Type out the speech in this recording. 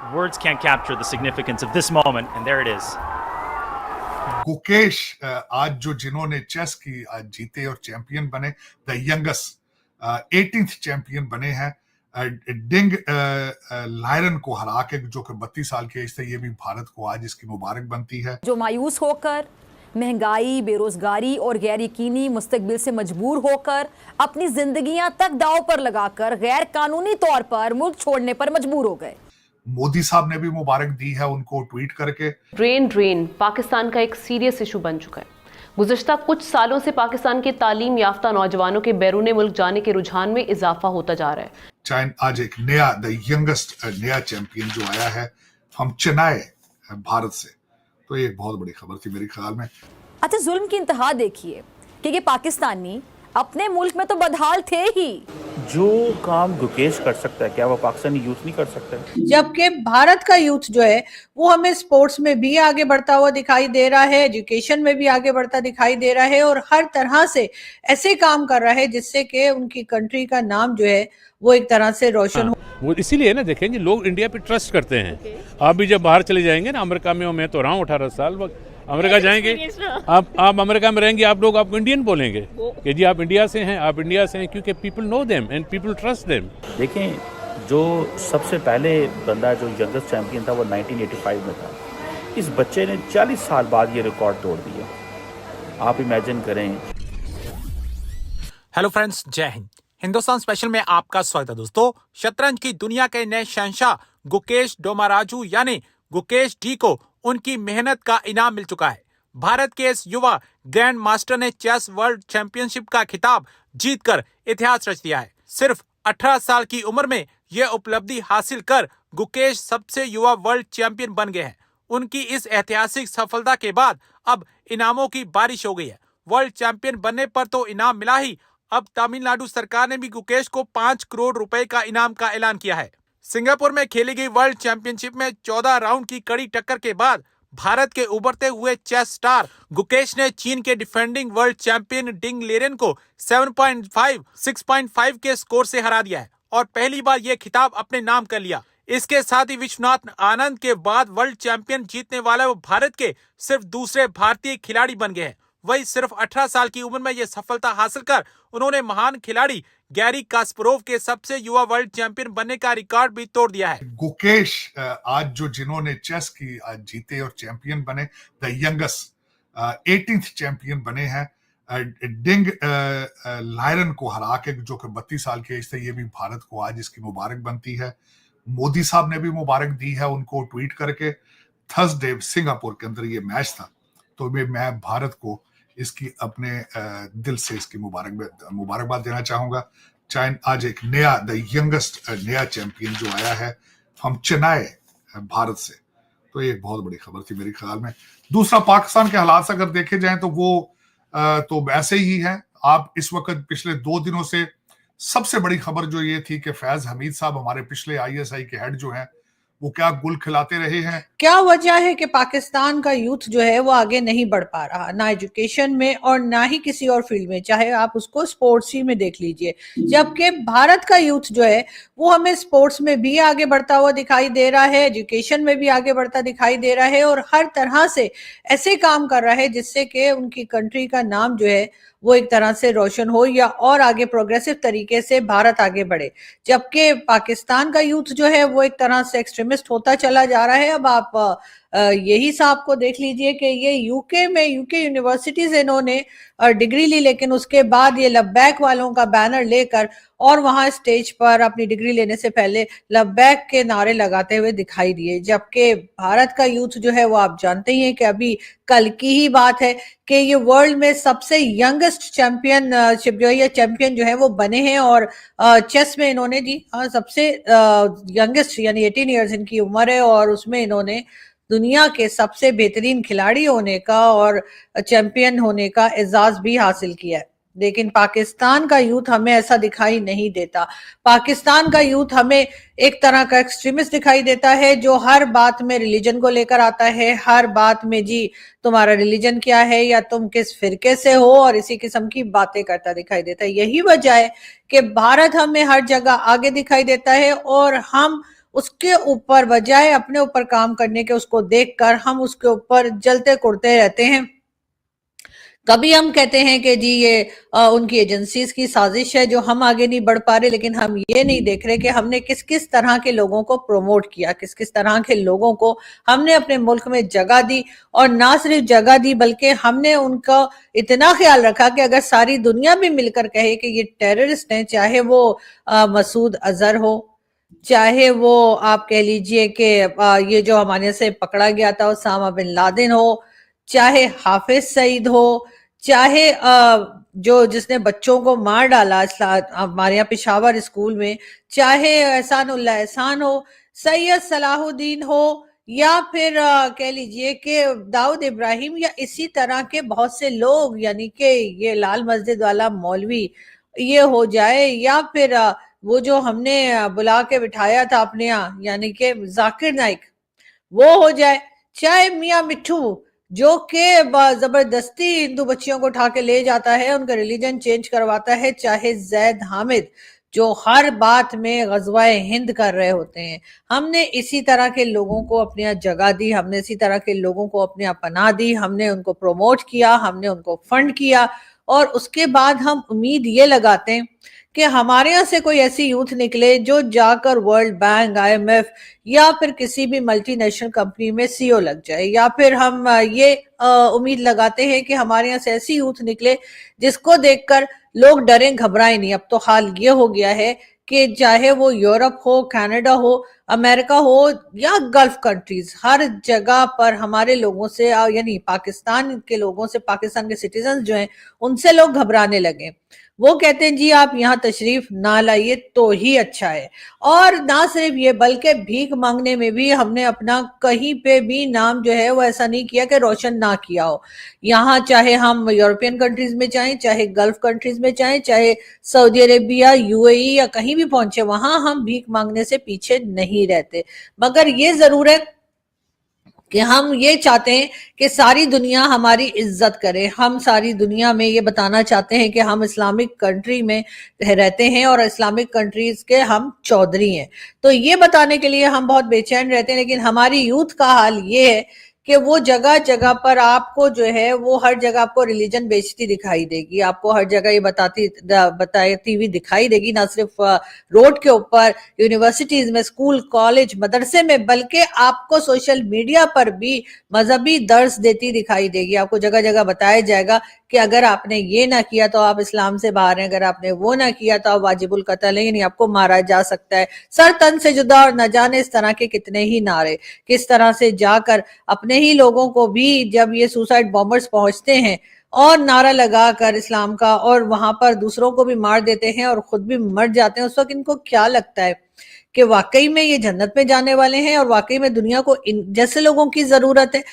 Words can't capture the significance of this moment, and there it is. Gukesh आज जो जिन्होंने chess की आज जीते और चैंपियन बने, द यंगेस्ट 18th चैंपियन बने हैं, डिंग लायरन को हरा के, जो कि 32 साल की एज थे। ये भी भारत को आज इसकी मुबारक बनती है। जो मायूस होकर महंगाई, बेरोजगारी और गैर यकीनी मुस्तकबिल से मजबूर होकर अपनी जिंदगियां तक दांव पर लगाकर गैर कानूनी तौर पर मुल्क छोड़ने पर मजबूर हो गए। मोदी साहब ने भी मुबारक दी है उनको ट्वीट करके। ड्रेन पाकिस्तान का एक सीरियस इशू बन चुका है। गुज़िश्ता कुछ सालों से पाकिस्तान के तालीम याफ्ता नौजवानों के बैरून मुल्क जाने के रुझान में इजाफा होता जा रहा है। चाइना आज एक नया द यंगेस्ट नया चैंपियन जो आया है हम चेन्नई भारत से, तो ये एक बहुत बड़ी खबर थी मेरे ख्याल में। अच्छा, जुल्म की इंतहा देखिए कि ये पाकिस्तानी अपने मुल्क में तो बदहाल थे ही। जो काम गुकेश कर सकता है क्या वो पाकिस्तानी यूथ नहीं कर सकता? जबकि भारत का यूथ जो है वो हमें स्पोर्ट्स में भी आगे बढ़ता हुआ दिखाई दे रहा है, एजुकेशन में भी आगे बढ़ता दिखाई दे रहा है और हर तरह से ऐसे काम कर रहा है जिससे कि उनकी कंट्री का नाम जो है वो एक तरह से रोशन हो। वो इसीलिए ना देखेंगे लोग इंडिया पे ट्रस्ट करते हैं। आप भी जब बाहर चले जाएंगे ना, अमेरिका में मैं तो रहा हूँ 18 साल, अमेरिका जाएंगे, आप अमेरिका में रहेंगे, आप लोग आपको इंडियन बोलेंगे कि जी आप इंडिया से हैं, आप इंडिया से हैं, क्योंकि people know them and people trust them. देखें, जो सबसे पहले बंदा जो यंगेस्ट चैंपियन था वो 1985 में था। इस बच्चे ने 40 साल बाद ये रिकॉर्ड तोड़ दिया। आप इमेजिन करें। हेलो फ्रेंड्स, जय हिंद। हिंदुस्तान स्पेशल में आपका स्वागत है दोस्तों। शतरंज की दुनिया के नए शहंशाह गुकेश डोमाराजू यानी गुकेश डी को उनकी मेहनत का इनाम मिल चुका है। भारत के इस युवा ग्रैंड मास्टर ने चेस वर्ल्ड चैंपियनशिप का खिताब जीतकर इतिहास रच दिया है। सिर्फ 18 साल की उम्र में यह उपलब्धि हासिल कर गुकेश सबसे युवा वर्ल्ड चैंपियन बन गए हैं। उनकी इस ऐतिहासिक सफलता के बाद अब इनामों की बारिश हो गई है। वर्ल्ड चैंपियन बनने पर तो इनाम मिला ही, अब तमिलनाडु सरकार ने भी गुकेश को 5 करोड़ रुपए का इनाम का ऐलान किया है। सिंगापुर में खेली गई वर्ल्ड चैंपियनशिप में 14 राउंड की कड़ी टक्कर के बाद भारत के उभरते हुए चेस स्टार गुकेश ने चीन के डिफेंडिंग वर्ल्ड चैंपियन डिंग लेरेन को 7.5, 6.5 के स्कोर से हरा दिया है और पहली बार यह खिताब अपने नाम कर लिया। इसके साथ ही विश्वनाथ आनंद के बाद वर्ल्ड चैंपियन जीतने वाले वो भारत के सिर्फ दूसरे भारतीय खिलाड़ी बन गए हैं। वही सिर्फ 18 साल की उम्र में यह सफलता हासिल कर उन्होंने महान खिलाड़ी गैरी कास्परोव के सबसे युवा वर्ल्ड चैंपियन बनने का रिकॉर्ड भी तोड़ दिया है। गुकेश आज जो जिन्होंने चेस की आज जीते और चैंपियन बने, द यंगेस्ट 18th चैंपियन बने हैं, डिंग लायरन को हरा के, जो कि 32 साल की एज थे। ये भी भारत को आज इसकी मुबारक बनती है। मोदी साहब ने भी मुबारक दी है उनको ट्वीट करके। थर्सडे सिंगापुर के अंदर ये मैच था, तो मैं भारत को इसकी अपने दिल से इसकी मुबारकबाद देना चाहूंगा। चाइना आज एक नया द यंगेस्ट नया चैंपियन जो आया है हम चेन्नई भारत से, तो ये एक बहुत बड़ी खबर थी मेरे ख्याल में। दूसरा, पाकिस्तान के हालात अगर देखे जाएं तो वो तो ऐसे ही है। आप इस वक्त पिछले 2 दिनों से सबसे बड़ी खबर जो ये थी कि फैज हमीद साहब हमारे पिछले ISI के हेड जो हैं वो क्या गुल खिलाते रहे हैं। क्या वजह है कि पाकिस्तान का यूथ जो है वो आगे नहीं बढ़ पा रहा, ना एजुकेशन में और ना ही किसी और फील्ड में, चाहे आप उसको स्पोर्ट्स ही में देख लीजिए। जबकि भारत का यूथ जो है वो हमें स्पोर्ट्स में भी आगे बढ़ता हुआ दिखाई दे रहा है, एजुकेशन में भी आगे बढ़ता दिखाई दे रहा है और हर तरह से ऐसे काम कर रहा है जिससे कि उनकी कंट्री का नाम जो है वो एक तरह से रोशन हो या और आगे प्रोग्रेसिव तरीके से भारत आगे बढ़े। जबकि पाकिस्तान का यूथ जो है वो एक तरह से एक्सट्रीमिस्ट होता चला जा रहा है। अब आप यही साहब को देख लीजिए कि ये यूके यूनिवर्सिटीज इन्होंने डिग्री ली, लेकिन उसके बाद ये लब्बैक वालों का बैनर लेकर और वहां स्टेज पर अपनी डिग्री लेने से पहले लब्बैक के नारे लगाते हुए दिखाई दिए। जबकि भारत का यूथ जो है वो आप जानते ही हैं कि अभी कल की ही बात है कि ये वर्ल्ड में सबसे यंगेस्ट चैंपियनशिप जो है ये चैंपियन जो है वो बने हैं और चेस में इन्होंने जी सबसे यंगेस्ट यानी 18 ईयर्स इनकी उम्र है और उसमें इन्होंने दुनिया के सबसे बेहतरीन खिलाड़ी होने का और चैंपियन होने का एजाज भी हासिल किया है। लेकिन पाकिस्तान का यूथ हमें ऐसा दिखाई नहीं देता। पाकिस्तान का यूथ हमें एक तरह का एक्सट्रीमिस्ट दिखाई देता है जो हर बात में रिलीजन को लेकर आता है, हर बात में जी तुम्हारा रिलीजन क्या है या तुम किस फिरके से हो और इसी किस्म की बातें करता दिखाई देता है। यही वजह है कि भारत हमें हर जगह आगे दिखाई देता है और हम उसके ऊपर बजाय अपने ऊपर काम करने के उसको देखकर हम उसके ऊपर जलते कुड़ते रहते हैं। कभी हम कहते हैं कि जी ये उनकी एजेंसीज की साजिश है जो हम आगे नहीं बढ़ पा रहे, लेकिन हम ये नहीं देख रहे कि हमने किस किस तरह के लोगों को प्रमोट किया, किस किस तरह के लोगों को हमने अपने मुल्क में जगह दी, और ना सिर्फ जगह दी बल्कि हमने उनका इतना ख्याल रखा कि अगर सारी दुनिया भी मिलकर कहे कि ये टेररिस्ट हैं, चाहे वो मसूद अजहर हो, चाहे वो आप कह लीजिए कि ये जो हमारे से पकड़ा गया था उसामा बिन लादेन हो, चाहे हाफिज सईद हो, चाहे जो जिसने बच्चों को मार डाला हमारे यहाँ पेशावर स्कूल में, चाहे एहसानुल्लाह एहसान हो, सैयद सलाहुद्दीन हो, या फिर कह लीजिए कि दाऊद इब्राहिम, या इसी तरह के बहुत से लोग, यानी कि ये लाल मस्जिद वाला मौलवी ये हो जाए, या फिर वो जो हमने बुला के बिठाया था अपने यहाँ यानी कि जाकिर नाइक वो हो जाए, चाहे मियाँ मिट्ठू जो कि जबरदस्ती हिंदू बच्चियों को उठा के ले जाता है, उनका रिलीजन चेंज करवाता है, चाहे जैद हामिद जो हर बात में गजवाए हिंद कर रहे होते हैं। हमने इसी तरह के लोगों को अपने यहाँ जगह दी, हमने इसी तरह के लोगों को अपने यहाँ पनाह दी, हमने उनको प्रमोट किया, हमने उनको फंड किया, और उसके बाद हम उम्मीद ये लगाते हैं कि हमारे यहाँ से कोई ऐसी यूथ निकले जो जाकर वर्ल्ड बैंक, IMF या फिर किसी भी मल्टीनेशनल कंपनी में CEO लग जाए, या फिर हम ये उम्मीद लगाते हैं कि हमारे यहाँ से ऐसी यूथ निकले जिसको देखकर लोग डरें घबराएं नहीं। अब तो हाल ये हो गया है कि चाहे वो यूरोप हो, कनाडा हो, अमेरिका हो या गल्फ कंट्रीज, हर जगह पर हमारे लोगों से यानी पाकिस्तान के लोगों से, पाकिस्तान के सिटीजन जो हैं उनसे लोग घबराने लगे। वो कहते हैं जी आप यहाँ तशरीफ ना लाइए तो ही अच्छा है। और ना सिर्फ ये बल्कि भीख मांगने में भी हमने अपना कहीं पे भी नाम जो है वो ऐसा नहीं किया कि रोशन ना किया हो। यहाँ चाहे हम यूरोपियन कंट्रीज में जाएं, चाहे गल्फ कंट्रीज में जाएं, चाहे सऊदी अरेबिया, UAE या कहीं भी पहुंचे, वहां हम भीख मांगने से पीछे नहीं रहते। मगर ये जरूर है कि हम ये चाहते हैं कि सारी दुनिया हमारी इज्जत करे। हम सारी दुनिया में ये बताना चाहते हैं कि हम इस्लामिक कंट्री में रहते हैं और इस्लामिक कंट्रीज के हम चौधरी हैं। तो ये बताने के लिए हम बहुत बेचैन रहते हैं, लेकिन हमारी यूथ का हाल ये है कि वो जगह जगह पर आपको जो है वो हर जगह आपको रिलीजन बेचती दिखाई देगी, आपको हर जगह ये बताती हुई दिखाई देगी, ना सिर्फ रोड के ऊपर, यूनिवर्सिटीज में, स्कूल, कॉलेज, मदरसे में, बल्कि आपको सोशल मीडिया पर भी मजहबी दर्स देती दिखाई देगी। आपको जगह जगह बताया जाएगा कि अगर आपने ये ना किया तो आप इस्लाम से बाहर हैं, अगर आपने वो ना किया तो आप वाजिबुल कत्ल है, यानी आपको मारा जा सकता है, सर तन से जुदा, और न जाने इस तरह के कितने ही नारे किस तरह से जाकर अपने ही लोगों को भी जब ये सुसाइड बॉम्बर्स पहुंचते हैं और नारा लगाकर इस्लाम का, और वहां पर दूसरों को भी मार देते हैं और खुद भी मर जाते हैं, उस वक्त इनको क्या लगता है कि वाकई में ये जन्नत में जाने वाले हैं और वाकई में दुनिया को इन जैसे लोगों की जरूरत है।